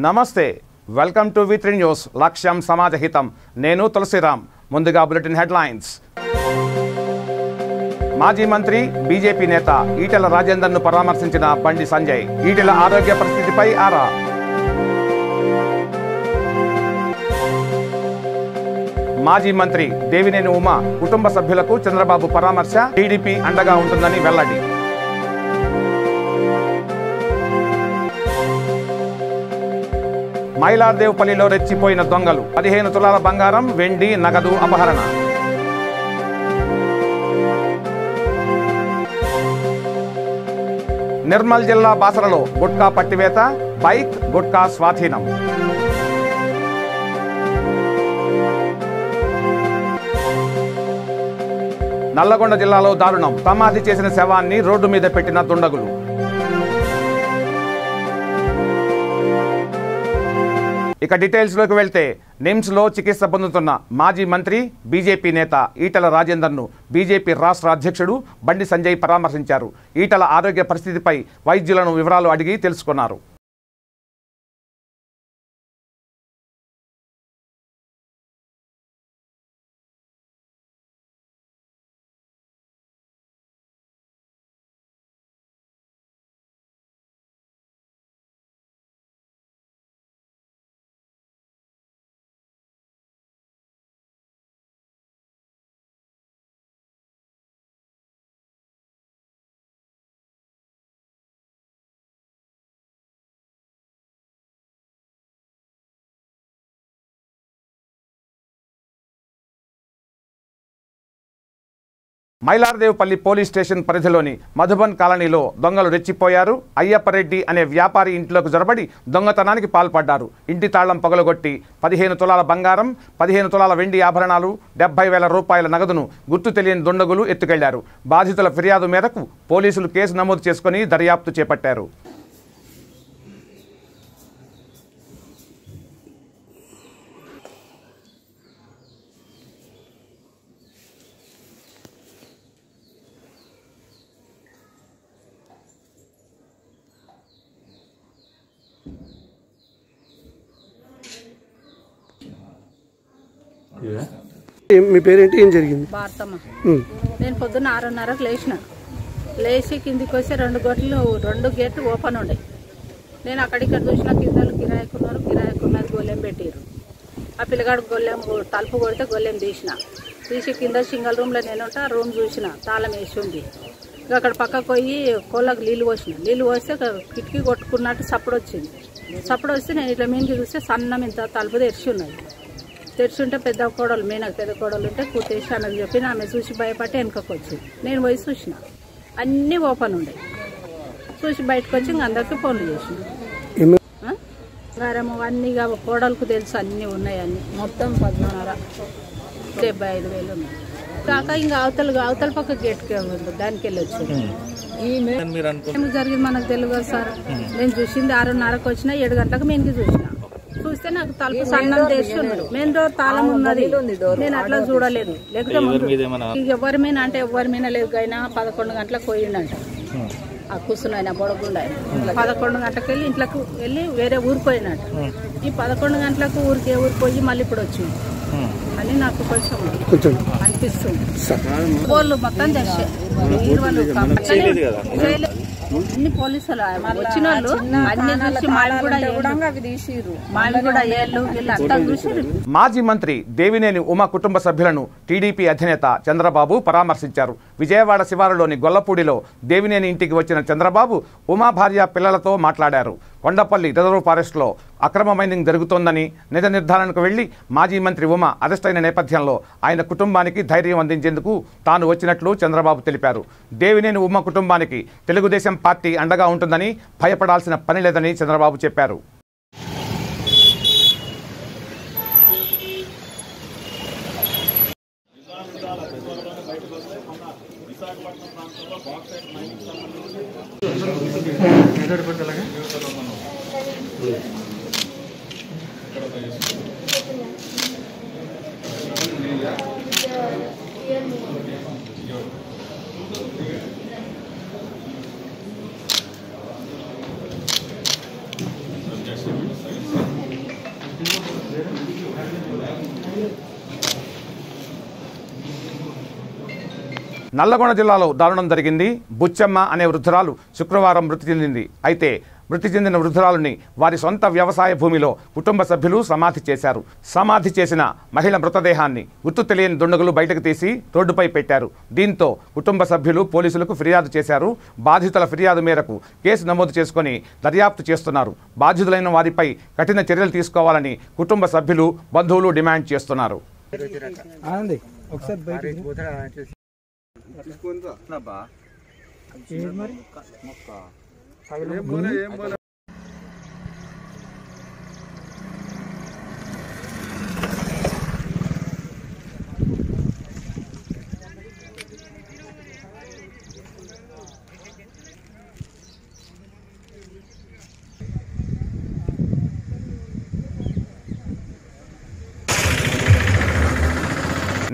నమస్తే welcome to వి3 news లక్ష్యం సమాజహితం నేను తులసిరామ్ ముందుగా బులెటిన్ హెడ్లైన్స్ మాజీ మంత్రి బీజేపీ నేత ఈటెల రాజేందర్ను పరామర్శించిన బండి సంజయ్ ఈటెల ఆరోగ్య పరిస్థితిపై ఆరా మాజీ మంత్రి దేవినేని ఉమా కుటుంబ సభ్యులకు చంద్రబాబు పరామర్శ టీడీపీ అండగా ఉంటుందని వెల్లడి మైలార్దేవ్పల్లిలో రెచ్చిపోయిన దొంగలు 15 తులాల బంగారం వెండి నగదు అపహరణ నిర్మల్ జిల్లా బాసరలో గుట్కా పట్టివేత బైక్ గుట్కా స్వాధీనం నల్లగొండ జిల్లాలో దారుణం సమాధి చేసిన శవాన్ని రోడ్డు మీద పెట్టిన దుండగులు ఇక డీటెయిల్స్లోకి వెళ్తే నిమ్స్లో చికిత్స పొందుతున్న మాజీ మంత్రి బీజేపీ నేత ఈటెల రాజేందర్ను బీజేపీ రాష్ట్ర అధ్యక్షుడు బండి సంజయ్ పరామర్శించారు. ఈటెల ఆరోగ్య పరిస్థితిపై వైద్యులను వివరాలు అడిగి తెలుసుకున్నారు. మైలార్దేవ్పల్లి పోలీస్ స్టేషన్ పరిధిలోని మధుబన్ కాలనీలో దొంగలు రెచ్చిపోయారు. అయ్యప్పరెడ్డి అనే వ్యాపారి ఇంట్లోకి జొరబడి దొంగతనానికి పాల్పడ్డారు. ఇంటి తాళం పగలగొట్టి 15 తులాల బంగారం 15 తులాల వెండి ఆభరణాలు 70,000 రూపాయల నగదును గుర్తు తెలియని దుండగులు ఎత్తుకెళ్లారు. బాధితుల ఫిర్యాదు మేరకు పోలీసులు కేసు నమోదు చేసుకుని దర్యాప్తు చేపట్టారు. మీ పేరేంటి, ఏం జరిగింది? భారతమ్మ. నేను పొద్దున్న 6:30కు లేచి కిందికి వస్తే 2 గేట్లు ఓపెన్ ఉండే. నేను అక్కడిక్కడ చూసిన కిందలు కిరాయకున్నది గొల్లెం పెట్టారు. ఆ పిల్లగాడు గొల్లెం తలుపు కొడితే గొల్లెం తీసి కింద సింగల్ రూమ్లో నేను ఉంటా. రూమ్ చూసిన తాళం వేసి ఉంది. అక్కడ పక్కకు పోయి కోళ్ళకు నీళ్ళు పోస్తే కిటికీ కొట్టుకున్నట్టు సప్పుడు వచ్చింది. సప్పుడు వస్తే నేను ఇట్లా మీనికి చూస్తే సన్నం ఇంత తలుపు తెరిచుంటే పెద్ద కోడలు పెద్ద కోడలు ఉంటే కూర్చేసి ఆమెకు చెప్పిన ఆమె చూసి భయపట్టి వెనకకు వచ్చింది. నేను పోయి చూసిన అన్నీ ఓపెన్ ఉండే. చూసి బయటకు వచ్చి ఇంక అందరికీ ఫోన్లు చేసిన గారము అన్నీ కోడలకు తెలుసు అన్నీ ఉన్నాయి. అన్నీ మొత్తం 75,000 ఉన్నాయి. కాక ఇంకా అవతల పక్క గేట్కే దానికి వెళ్ళి వచ్చింది. ఏమి జరిగింది మనకు తెలియదు సార్. నేను చూసింది 6:30కు వచ్చిన 7 గంటలకు మీనికి చూస్తే నాకు తలుపు సన్నం తెరిచి ఉన్నాడు. మెయిన్ డోర్ తాళం ఉన్నది. నేను అట్లా చూడలేదు. లేకపోతే ఎవరి మీద అంటే ఎవరి మీద లేదు. అయినా 11 గంటలకు పోయిండంట. ఆ కూర్చుని ఆయన బొడగుండ 11 గంటలకు వెళ్ళి ఇంట్లోకి వెళ్ళి వేరే ఊరికి పోయినట్ట. ఈ 11 గంటలకు ఊరికి పోయి మళ్ళీ ఇప్పుడు వచ్చింది అని నాకు కొంచెం అనిపిస్తుంది. వాళ్ళు మొత్తం తెచ్చే అన్ని పోలీసులు వచ్చిన వాళ్ళు మాజీ మంత్రి దేవినేని ఉమా కుటుంబ సభ్యులను టీడీపీ అధినేత చంద్రబాబు పరామర్శించారు. విజయవాడ శివారులోని గొల్లపూడిలో దేవినేని ఇంటికి వచ్చిన చంద్రబాబు ఉమా భార్య పిల్లలతో మాట్లాడారు. కొండపల్లి రిజర్వ్ ఫారెస్ట్లో అక్రమ మైనింగ్ జరుగుతోందని నిజ నిర్ధారణకు వెళ్లి మాజీ మంత్రి ఉమా అరెస్ట్ అయిన నేపథ్యంలో ఆయన కుటుంబానికి ధైర్యం అందించేందుకు తాను వచ్చినట్లు చంద్రబాబు తెలిపారు. దేవినేని ఉమా కుటుంబానికి తెలుగుదేశం పార్టీ అండగా ఉంటుందని భయపడాల్సిన పని లేదని చంద్రబాబు చెప్పారు. నల్లగొండ జిల్లాలో దారుణం జరిగింది. బుచ్చమ్మ అనే వృద్ధురాలు శుక్రవారం మృతి చెందింది. అయితే మృతి చెందిన వృద్ధురాలుని వారి సొంత వ్యవసాయ భూమిలో కుటుంబ సభ్యులు సమాధి చేశారు. సమాధి చేసిన మహిళ మృతదేహాన్ని గుర్తు తెలియని దుండగులు బయటకు తీసి రోడ్డుపై పెట్టారు. దీంతో కుటుంబ సభ్యులు పోలీసులకు ఫిర్యాదు చేశారు. బాధితుల ఫిర్యాదు మేరకు కేసు నమోదు చేసుకుని దర్యాప్తు చేస్తున్నారు. బాధితులైన వారిపై కఠిన చర్యలు తీసుకోవాలని కుటుంబ సభ్యులు, బంధువులు డిమాండ్ చేస్తున్నారు.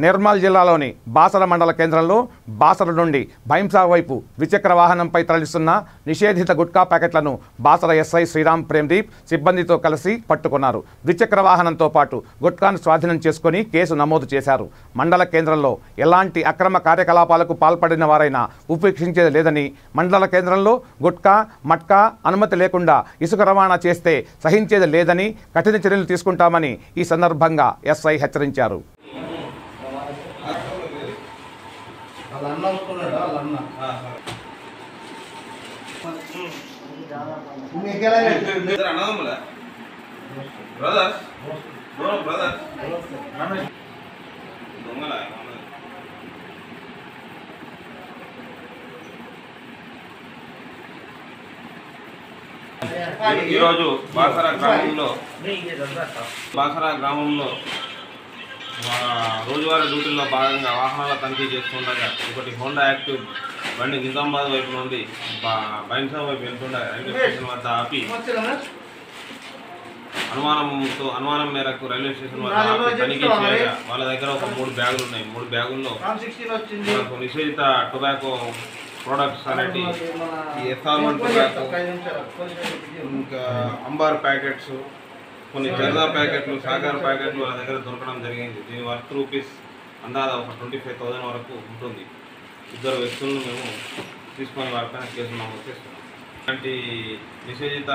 నిర్మల్ జిల్లాలోని బాసర మండల కేంద్రంలో బాసర నుండి భైంసా వైపు ద్విచక్ర వాహనంపై తరలిస్తున్న నిషేధిత గుట్కా ప్యాకెట్లను బాసర ఎస్ఐ శ్రీరామ్ ప్రేమ్దీప్ సిబ్బందితో కలిసి పట్టుకున్నారు. ద్విచక్ర వాహనంతో పాటు గుట్కాను స్వాధీనం చేసుకుని కేసు నమోదు చేశారు. మండల కేంద్రంలో ఎలాంటి అక్రమ కార్యకలాపాలకు పాల్పడిన వారైనా ఉపేక్షించేది లేదని, మండల కేంద్రంలో గుట్కా, మట్కా అనుమతి లేకుండా ఇసుక రవాణా చేస్తే సహించేది లేదని, కఠిన చర్యలు తీసుకుంటామని ఈ సందర్భంగా ఎస్ఐ హెచ్చరించారు. ఈరోజు బాసరా గ్రామంలో రోజువారీ డ్యూటీల్లో భాగంగా వాహనాల తనిఖీ చేస్తుండగా ఒకటి హోండా యాక్టివ్ బండి నిజామాబాద్ వైపు నుండి బైన్సా వైపు వెళ్తుండగా రైల్వే స్టేషన్ వద్ద ఆపి అనుమానం మేరకు రైల్వే స్టేషన్ వద్ద ఆపి తనిఖీ చేయగా వాళ్ళ దగ్గర ఒక 3 బ్యాగులు ఉన్నాయి. 3 బ్యాగుల్లో మనకు నిషేధిత టొబాకో ప్రోడక్ట్స్ అనేటి ఎథాల్మెంట్ టొబాకో, ఇంకా అంబార్ ప్యాకెట్స్, కొన్ని జర్దా ప్యాకెట్లు, సాగర్ ప్యాకెట్లు వాళ్ళ దగ్గర దొరకడం జరిగింది. దీని వర్త్ రూపీస్ అందాజ ఒక 25,000 వరకు ఉంటుంది. 2 వ్యక్తులను మేము తీసుకొని వారిపైన కేసు నమోదు చేస్తున్నాం. ఇలాంటి నిషేధిత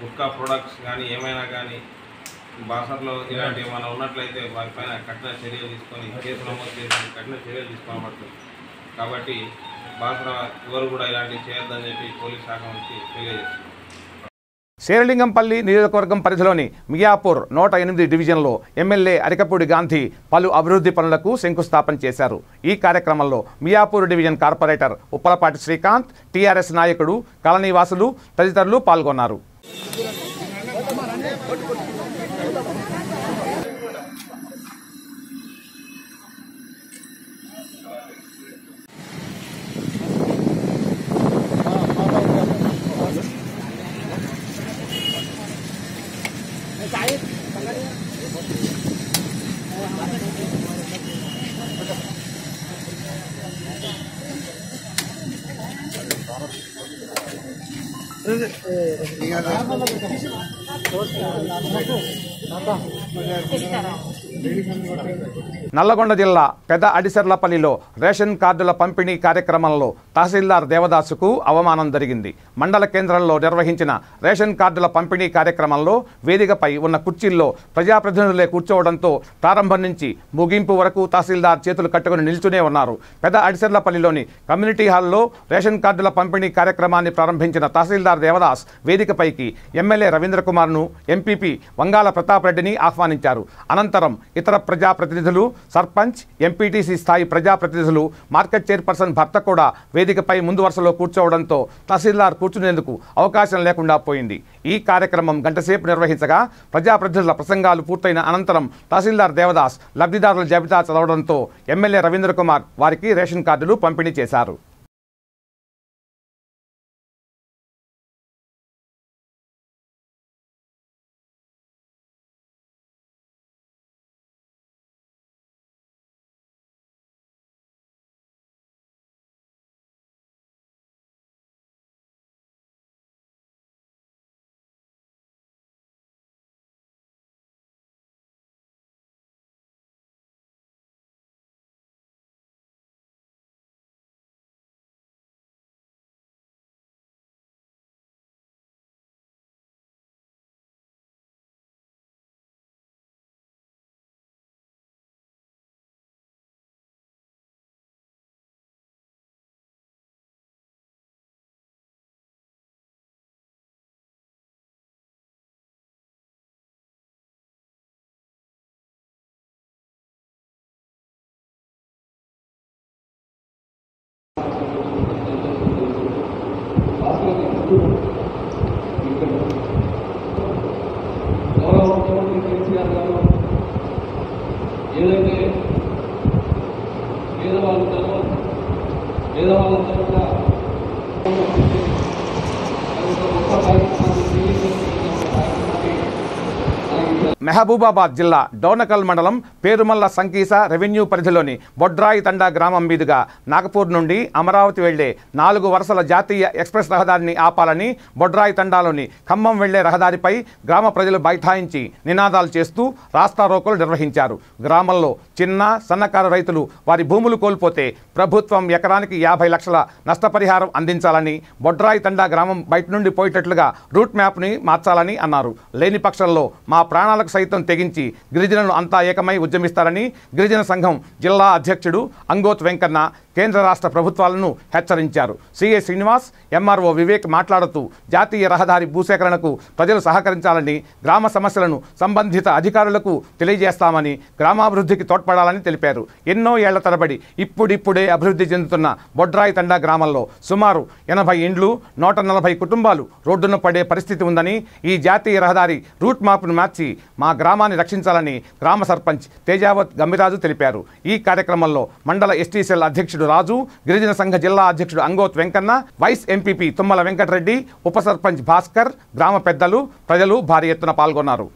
గుట్కా ప్రొడక్ట్స్ కానీ ఏమైనా కానీ బాసర్లో ఇలాంటివి ఏమైనా ఉన్నట్లయితే వారిపైన కఠిన చర్యలు తీసుకొని కేసు నమోదు చేసి కఠిన చర్యలు తీసుకోబడుతుంది. కాబట్టి బాసర ఎవరు కూడా ఇలాంటివి చేయొద్దని చెప్పి పోలీస్ శాఖ నుంచి తెలియజేస్తుంది. శేరిలింగంపల్లి నియోజకవర్గం పరిధిలోని మియాపూర్ 108 డివిజన్లో ఎమ్మెల్యే అరికపూడి గాంధీ పలు అభివృద్ధి పనులకు శంకుస్థాపన చేశారు. ఈ కార్యక్రమంలో Miyapur division corporator Uppalapati Srikanth, TRS నాయకుడు, కాలనీవాసులు తదితరులు పాల్గొన్నారు. నల్లగొండ జిల్లా పెద్ద అడిసర్లపల్లిలో రేషన్ కార్డుల పంపిణీ కార్యక్రమంలో తహసీల్దార్ దేవదాసుకు అవమానం జరిగింది. మండల కేంద్రంలో నిర్వహించిన రేషన్ కార్డుల పంపిణీ కార్యక్రమంలో వేదికపై ఉన్న కుర్చీల్లో ప్రజాప్రతినిధులే కూర్చోవడంతో ప్రారంభం నుంచి ముగింపు వరకు తహసీల్దార్ చేతులు కట్టుకుని నిల్చునే ఉన్నారు. పెద్ద అడిసర్లపల్లిలోని కమ్యూనిటీ హాల్లో రేషన్ కార్డుల పంపిణీ కార్యక్రమాన్ని ప్రారంభించిన తహసీల్దార్ దేవదాస్ వేదికపైకి ఎమ్మెల్యే రవీంద్రకుమార్ను, ఎంపీపీ వంగాల ప్రతాప్ రెడ్డిని ఆహ్వానించారు. అనంతరం ఇతర ప్రజాప్రతినిధులు, సర్పంచ్, ఎంపీటీసీ స్థాయి ప్రజాప్రతినిధులు, మార్కెట్ చైర్పర్సన్ భర్త కూడా వేదికపై ముందు వరుసలో కూర్చోవడంతో తహసీల్దార్ కూర్చునేందుకు అవకాశం లేకుండా పోయింది. ఈ కార్యక్రమం గంటసేపు నిర్వహించగా ప్రజాప్రతినిధుల ప్రసంగాలు పూర్తయిన అనంతరం తహసీల్దార్ దేవదాస్ లబ్ధిదారుల జాబితా చదవడంతో ఎమ్మెల్యే రవీంద్రకుమార్ వారికి రేషన్ కార్డులు పంపిణీ చేశారు. మహబూబాబాద్ జిల్లా డోర్నకల్ మండలం పేరుమల్ల సంకీస రెవెన్యూ పరిధిలోని బొడ్రాయి తండా గ్రామం మీదుగా నాగపూర్ నుండి అమరావతి వెళ్లే 4 వరుసల జాతీయ ఎక్స్ప్రెస్ రహదారిని ఆపాలని బొడ్రాయి తండాలోని ఖమ్మం వెళ్లే రహదారిపై గ్రామ ప్రజలు బైఠాయించి నినాదాలు చేస్తూ రాస్తారోకోలు నిర్వహించారు. గ్రామంలో చిన్న సన్నకారు రైతులు వారి భూములు కోల్పోతే ప్రభుత్వం ఎకరానికి 50 లక్షల నష్టపరిహారం అందించాలని, బొడ్రాయి తండా గ్రామం బయట నుండి పోయేటట్లుగా రూట్ మ్యాప్ని మార్చాలని అన్నారు. లేని పక్షంలో మా ప్రాణాలకు సైతం తెగించి గిరిజనులు అంతా ఏకమై ఉద్యమిస్తారని గిరిజన సంఘం జిల్లా అధ్యక్షుడు అంగోత్ వెంకన్న కేంద్ర రాష్ట్ర ప్రభుత్వాలను హెచ్చరించారు. సిఐ శ్రీనివాస్, ఎంఆర్ఓ వివేక్ మాట్లాడుతూ జాతీయ రహదారి భూసేకరణకు ప్రజలు సహకరించాలని, గ్రామ సమస్యలను సంబంధిత అధికారులకు తెలియజేస్తామని, గ్రామాభివృద్ధికి తోడ్పడాలని తెలిపారు. ఎన్నో ఏళ్ల తరబడి ఇప్పుడిప్పుడే అభివృద్ధి చెందుతున్న బొడ్రాయి తండా గ్రామంలో సుమారు 80 ఇండ్లు, 140 కుటుంబాలు రోడ్డున పడే పరిస్థితి ఉందని, ఈ జాతీయ రహదారి రూట్ మ్యాప్ను మార్చి మా గ్రామాన్ని రక్షించాలని గ్రామ సర్పంచ్ తేజావత్ గమ్మిరాజు తెలిపారు. ఈ కార్యక్రమంలో మండల ఎస్టీ సెల్ అధ్యక్షుడు రాజు, గిరిజన సంఘ జిల్లా అధ్యక్షుడు అంగోత్ వెంకన్న, వైస్ ఎంపీపీ తుమ్మల వెంకటరెడ్డి, ఉప సర్పంచ్ భాస్కర్, గ్రామ పెద్దలు, ప్రజలు భారీ ఎత్తున పాల్గొన్నారు.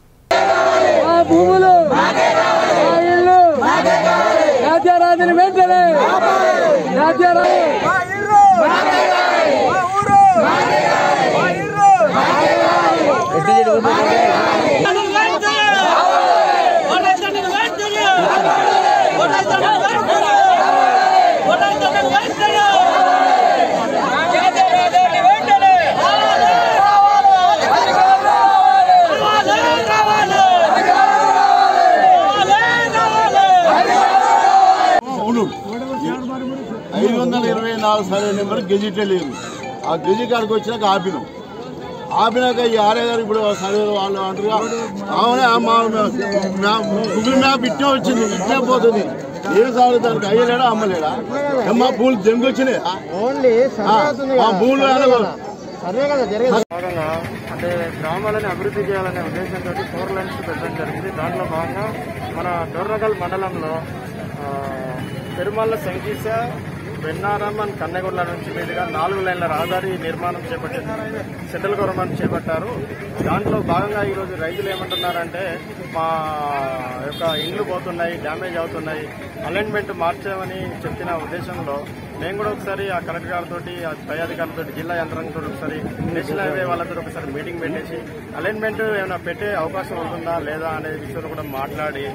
సర్వే నెంబర్ గెజిటే లేదు. ఆ గెజి కాడికి వచ్చినాక ఆపినాక ఈ ఆర్ఏ గారు ఇప్పుడు సర్వే వాళ్ళు అంటారు గూగుల్ మ్యాప్ ఇట్టే వచ్చింది, ఇట్టే పోతుంది. ఏం సార్ దానికి అయ్యలేడా అమ్మలేడా? మా భూములు జంగు వచ్చినాయి. భూములు అంటే గ్రామాలని అభివృద్ధి చేయాలనే ఉద్దేశంతో 4 లైన్స్ పెట్టడం జరిగింది. దాంట్లో భాగంగా మన డోర్నకల్ మండలంలో పెరుమల్ల సంకీస, బెన్నారం అండ్ కన్నెగొండ నుంచి మీదుగా 4 లైన్ల రహదారి నిర్మాణం చేపట్టారు. సెంట్రల్ గవర్నమెంట్ చేపట్టారు. దాంట్లో భాగంగా ఈరోజు రైతులు ఏమంటున్నారంటే మా యొక్క ఇండ్లు పోతున్నాయి, డ్యామేజ్ అవుతున్నాయి, అలైన్మెంట్ మార్చామని చెప్పిన ఉద్దేశంలో మేము కూడా ఒకసారి ఆ కలెక్టర్ గారితో, ఆ పై అధికారులతో, జిల్లా యంత్రాంగంతో ఒకసారి నేషనల్ హైవే వాళ్ళతో ఒకసారి మీటింగ్ పెట్టేసి అలైన్మెంట్ ఏమైనా పెట్టే అవకాశం ఉంటుందా లేదా అనే విషయంలో కూడా మాట్లాడి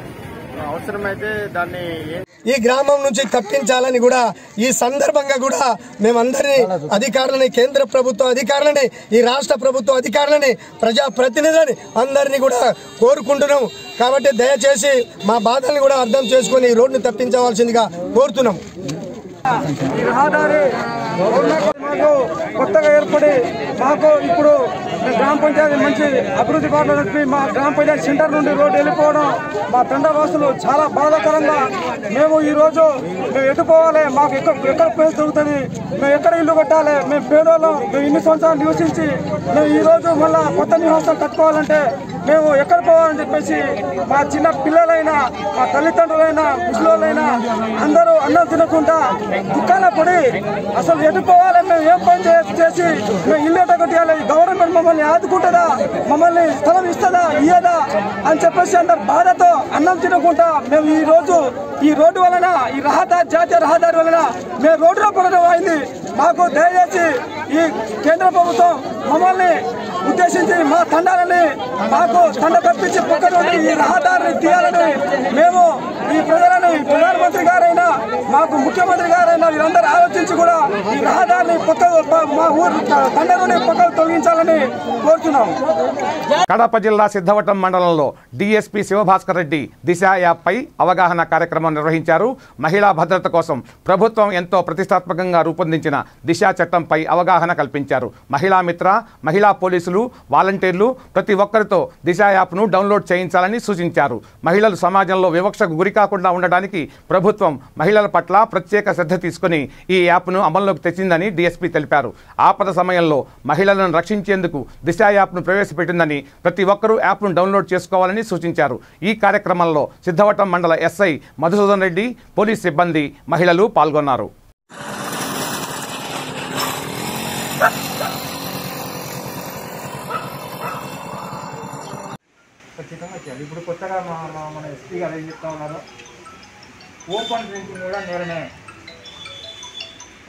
అవసరమైతే దాన్ని ఈ గ్రామం నుంచి తప్పించాలని కూడా ఈ సందర్భంగా కూడా మేమందరినీ అధికారులని, కేంద్ర ప్రభుత్వ అధికారులని, ఈ రాష్ట్ర ప్రభుత్వ అధికారులని, ప్రజాప్రతినిధులని అందరినీ కూడా కోరుకుంటున్నాం. కాబట్టి దయచేసి మా బాధల్ని కూడా అర్థం చేసుకుని ఈ రోడ్డును తప్పించవలసిందిగా కోరుతున్నాం. ఈ రహదారి మాకు కొత్తగా ఏర్పడి మాకు ఇప్పుడు గ్రామ పంచాయతీ మంచి అభివృద్ధి బాటలో నడిపి మా గ్రామ పంచాయతీ సెంటర్ నుండి రోడ్డు వెళ్ళిపోవడం మా తండవాసులు చాలా బాధాకరంగా. మేము ఈరోజు మేము ఎటుపోవాలి, మాకు ఎక్కడ ప్లేస్ దొరుకుతుంది, మేము ఎక్కడ ఇల్లు కట్టాలి, మేము పేదోళ్ళం, మేము ఇన్ని సంవత్సరాలు నివసించి మేము ఈరోజు మళ్ళీ కొత్త నివాసం కట్టుకోవాలంటే మేము ఎక్కడ పోవాలని చెప్పేసి మా చిన్న పిల్లలైనా, మా తల్లిదండ్రులైనా, ముసలోళ్ళైనా అందరూ అన్నం తినకుండా దుఃఖాల పడి అసలు ఎటుపోవాలి, మేము ఏం పని చేసి మేము ఇల్లు ఎట్ట కట్టాలి, గవర్నమెంట్ మమ్మల్ని ఆదుకుంటుందా, మమ్మల్ని స్థలం ఇస్తుందా, ఇయ్యదా అని చెప్పేసి అందరు బాధతో అన్నం తినకుండా మేము ఈ రోడ్డు వలన, ఈ జాతీయ రహదారి వలన మేము రోడ్డులో పడడం అయింది. మాకు దయచేసి ఈ కేంద్ర ప్రభుత్వం మమ్మల్ని ఉద్దేశించి మా తండాలని మాకు తండ తప్పించి పక్కన ఈ రహదారిని తీయాలని మేము ఈ ప్రజలను, ప్రధానమంత్రి గారైనా మాకు ముఖ్యమంత్రి గారైనా వీరందరూ ఆలోచించి కూడా ఈ రహదారిని మా ఊరు తండ నుండి పక్కకు తొలగించాలని కోరుతున్నాం. కడప జిల్లా సిద్ధవటం మండలంలో డిఎస్పీ శివభాస్కర్ రెడ్డి దిశ యాప్పై అవగాహన కార్యక్రమం నిర్వహించారు. మహిళా భద్రత కోసం ప్రభుత్వం ఎంతో ప్రతిష్టాత్మకంగా రూపొందించిన దిశ చట్టంపై అవగాహన కల్పించారు. మహిళా మిత్ర, మహిళా పోలీసులు, వాలంటీర్లు ప్రతి ఒక్కరితో దిశ యాప్ను డౌన్లోడ్ చేయించాలని సూచించారు. మహిళలు సమాజంలో వివక్షకు గురి కాకుండా ఉండడానికి ప్రభుత్వం మహిళల పట్ల ప్రత్యేక శ్రద్ధ తీసుకుని ఈ యాప్ను అమల్లోకి తెచ్చిందని డీఎస్పీ తెలిపారు. ఆపద సమయంలో మహిళలను రక్షించేందుకు దిశ యాప్ను ప్రవేశపెట్టిందని, ప్రతి ఒక్కరూ యాప్ను డౌన్లోడ్ చేసుకోవాలని సూచించారు. ఈ కార్యక్రమంలో సిద్ధవటం మండల ఎస్ఐ మధుసూదన్ రెడ్డి, పోలీస్ సిబ్బంది, మహిళలు పాల్గొన్నారు. ఖచ్చితంగా చేయాలి. ఇప్పుడు కొత్తగా మన ఎస్పీ గారు ఏం చెప్తా ఉన్నారు, ఓపెన్ డ్రింకింగ్ కూడా నేరనే.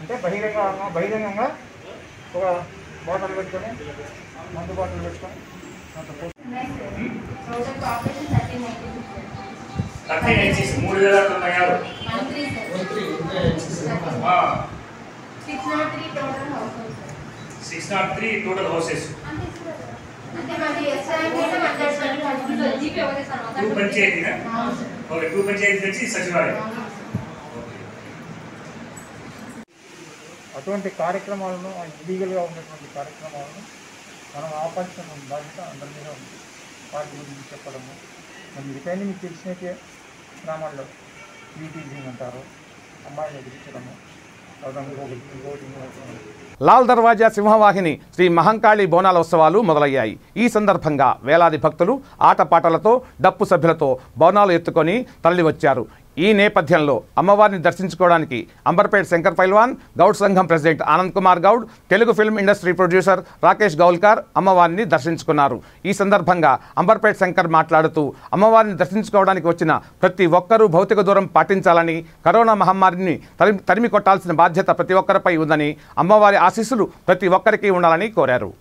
అంటే బహిరంగంగా ఒక బాటిల్ పెట్టుకొని, మందు బాటిల్ పెట్టుకొని total houses. Two panchayat okay, 2 panchayat తెచ్చి సచివాలయం. అటువంటి కార్యక్రమాలను, ఇల్లీగల్గా ఉన్నటువంటి కార్యక్రమాలను మనం ఆపాల్సిన బాధ్యత అందరి మీద ఉంది. వాటి గురించి చెప్పడము, మన మిగతాన్ని మీకు తెలిసినట్టే గ్రామాల్లో ఈటీజింగ్ అంటారు, అమ్మాయిని ఎదిరించడము, లాల్ దర్వాజా సింహవాహిని శ్రీ మహంకాళి బోనాల ఉత్సవాలు మొదలయ్యాయి. ఈ సందర్భంగా వేలాది భక్తులు ఆటపాటలతో, డప్పు సభ్యులతో బోనాలు ఎత్తుకొని తరలివచ్చారు. ఈ నేపథ్యంలో అమ్మవారిని దర్శించుకోవడానికి అంబర్పేట్ శంకర్ పైల్వాన్ గౌడ్ సంఘం president Anand Kumar Goud, Telugu film industry producer Rakesh Goulkar అమ్మవారిని దర్శించుకున్నారు. ఈ సందర్భంగా అంబర్పేట్ శంకర్ మాట్లాడుతూ అమ్మవారిని దర్శించుకోవడానికి వచ్చిన ప్రతి ఒక్కరూ భౌతిక దూరం పాటించాలని, కరోనా మహమ్మారిని తరిమి కొట్టాల్సిన బాధ్యత ప్రతి ఒక్కరిపై ఉందని, అమ్మవారి ఆశీస్సులు ప్రతి ఒక్కరికి ఉండాలని కోరారు.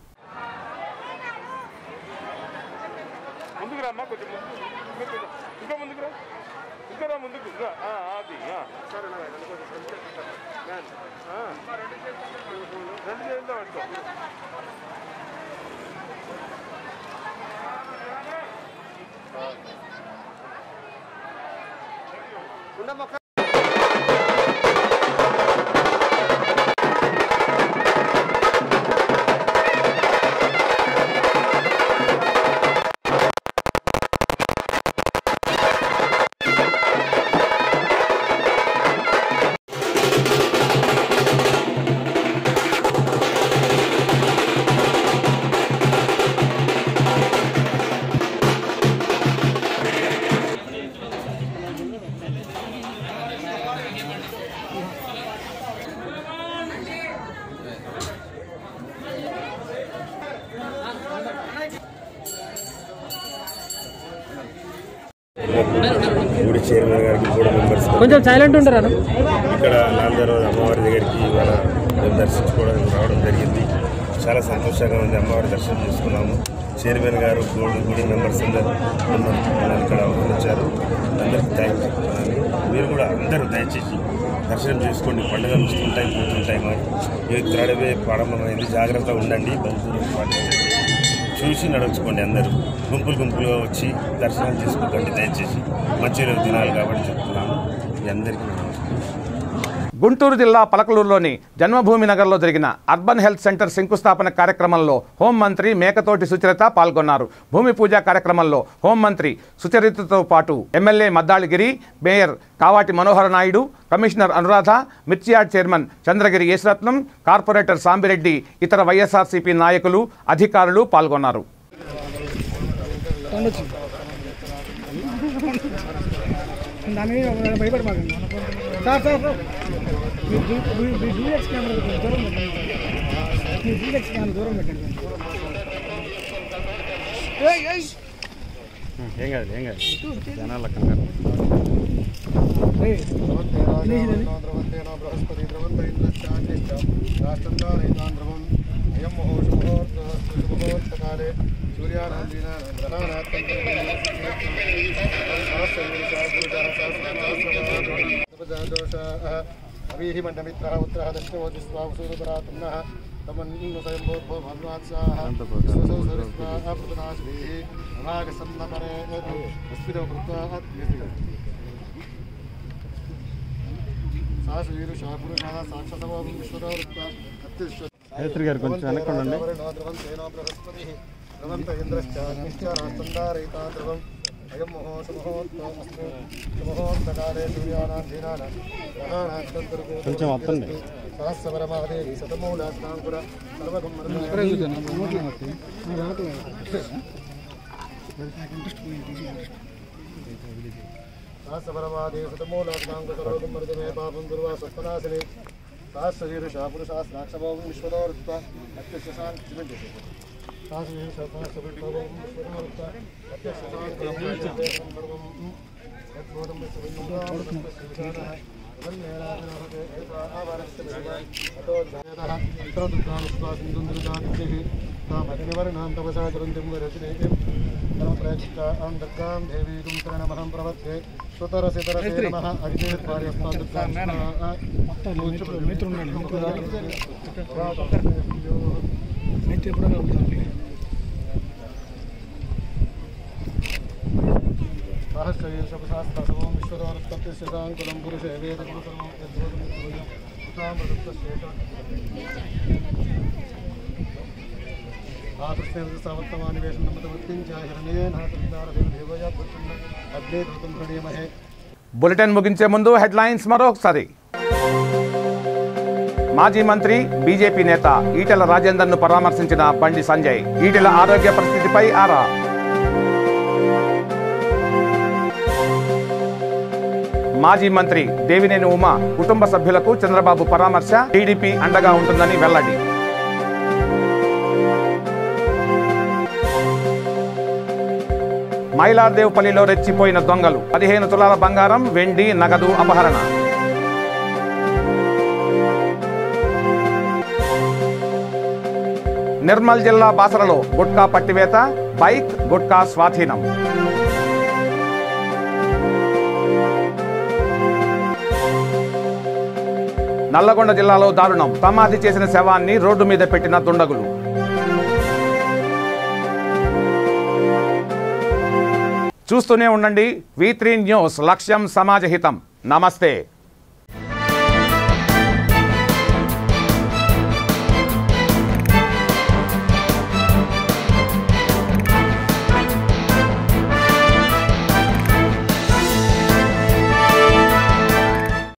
గుడి చైర్మన్ గారికి, బోర్డు మెంబర్స్ కొంచెం సైలెంట్ ఉంటారు. ఇక్కడ లాల్ దర్వాజా అమ్మవారి దగ్గరికి ఇవాళ మేము దర్శించుకోవడానికి రావడం జరిగింది. చాలా సంతోషంగా ఉంది. అమ్మవారి దర్శనం చేసుకున్నాము. చైర్మన్ గారు, గుడి మెంబర్స్ అందరూ ఇక్కడ వచ్చారు. అందరికీ థ్యాంక్స్ చెప్తున్నాను. మీరు కూడా అందరూ దయచేసి దర్శనం చేసుకోండి. పండుగలు వస్తుంటాయి, పోతుంటాయి. మరి త్రాడవే ప్రారంభమైంది. జాగ్రత్తగా ఉండండి, భౌతులు పాటించండి, చూసి నడుచుకోండి. అందరూ గుంపులుగా వచ్చి దర్శనం చేసుకోకండి దయచేసి. మంచి రోజు దినాలు కాబట్టి చెప్తున్నాను. మీ అందరికీ గుంటూరు జిల్లా పలకలూరులోని జన్మభూమి నగర్లో జరిగిన అర్బన్ హెల్త్ సెంటర్ శంకుస్థాపన కార్యక్రమంలో హోంమంత్రి మేకతోటి సుచరిత పాల్గొన్నారు. భూమి పూజ కార్యక్రమంలో హోంమంత్రి సుచరితతో పాటు MLA Maddaligiri, mayor Kavati Manohara Naidu, commissioner Anuradha, మిర్చియాడ్ చైర్మన్ చంద్రగిరి యేసురత్నం, కార్పొరేటర్ సాంబిరెడ్డి, ఇతర వైఎస్ఆర్సీపీ నాయకులు, అధికారులు పాల్గొన్నారు. జనాల కంగారు అభిహిమండమిత్ర ఉత్తర దక్షిణోదిస్వాసూరుపరాత్మన తమన్ను స్వయంభూర్భో భగవాత్సాహ ప్రతనాశ్రీ అనాగసన్నపరే అస్మిదో కృత్వా సాశీరుషా పురుషా సాక్షసమం విశ్వదోరుత్వ గాయత్రి గారు కొంచెం వెనక్కండి. బృహస్పతి ధ్రువంత ఇంద్రశ్చ రాష్ట్రందారయితా ధ్రువం అయం ముహూర్తకాలే సూర్యానాధీనాన కొంచెం వస్తుంది. సహస్రవరమాదేవి శతమూలాస్నాం కూడా సహస్రవరమాదేవి శతమూలాస్నాం కూడా మృతమే పాపం దుర్వా స్వప్నాశిని సహస్రశీరుషా పురుషా సాక్షభోగం విశ్వదోరుత్వ అత్యశాంతి బులెటిన్ ముగించే ముందు హెడ్లైన్స్ మరొకసారి. మాజీ మంత్రి బీజేపీ నేత ఈటెల రాజేందర్ను పరామర్శించిన బండి సంజయ్. ఈటెల ఆరోగ్య పరిస్థితిపై ఆరా. మాజీ మంత్రి దేవినేని ఉమ కుటుంబ సభ్యులకు చంద్రబాబు పరామర్శ, టీడీపీ అండగా ఉంటుందని వెల్లడి. మైలార్దేవ్పల్లిలో రెచ్చిపోయిన దొంగలు, 15 తులాల బంగారం, వెండి, నగదు అపహరణ. నిర్మల్ జిల్లా బాసరలో గుట్కా పట్టివేత, బైక్ గుట్కా స్వాధీనం. నల్లగొండ జిల్లాలో దారుణం, సమాధి చేసిన శవాన్ని రోడ్డు మీద పెట్టిన దుండగులు. చూస్తూనే ఉండండి V3 న్యూస్, లక్ష్యం సమాజహితం. నమస్తే.